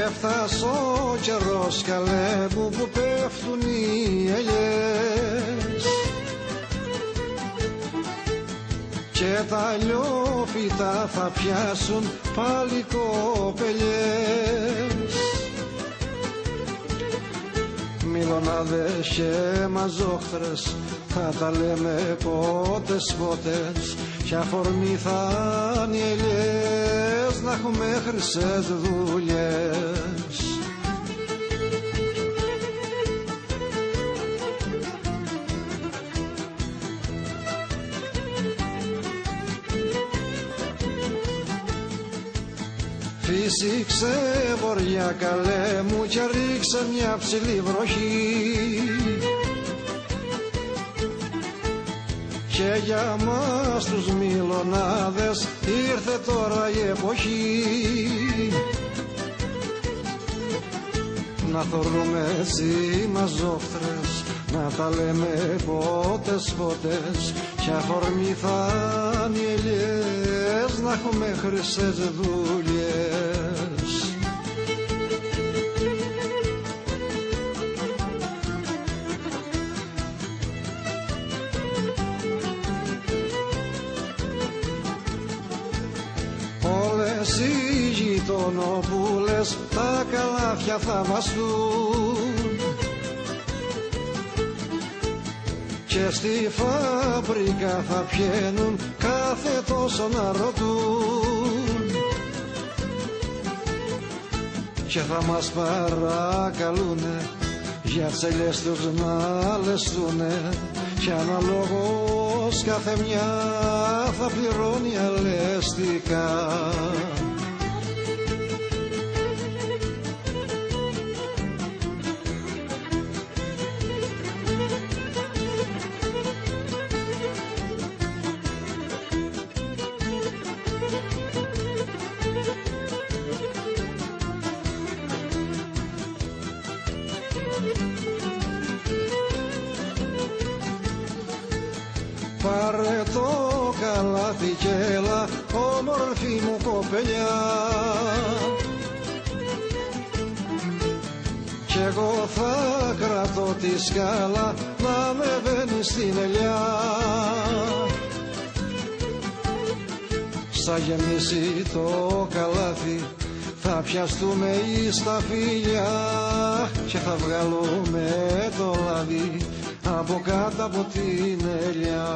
Έφτασε ο καιρός καλέ μου που πέφτουν οι ελιές και τα λιώπητα θα πιάσουν πάλι κοπελιές. Μιλωνάδες και μαζόχθρες θα τα λέμε πότες πότες κι αφορμή θα είναι οι ελιές να έχουμε χρυσές δουλειές. Φύσηξε βοριά καλέ μου και ρίξε μια ψηλή βροχή και για μας τους Μιλωνάδες ήρθε τώρα η εποχή να θωρούμε έτσι μαζόφτρες, να τα λέμε πότες πότες κι αφορμή θα είναι οι ελιές να έχουμε χρυσές δουλειές. Όλες οι γειτονοπούλες τα καλάθια θα βαστούν και στη φάμπρικα θα πιένουν κάθε τόσο να ρωτούν και θα μας παρακαλούνε για τις ελιές τους να λεστούνε και αναλόγως κάθε μια θα πληρώνει αλεστικά. Πάρε το καλάθι κι έλα, όμορφη μου κοπελιά, κι εγώ θα κρατώ τη σκάλα να με βαίνει στην ελιά. Σαν γεμίσει το καλάθι θα πιαστούμε εις τα φίλια και θα βγάλουμε το λάδι από κάτω από την ελιά.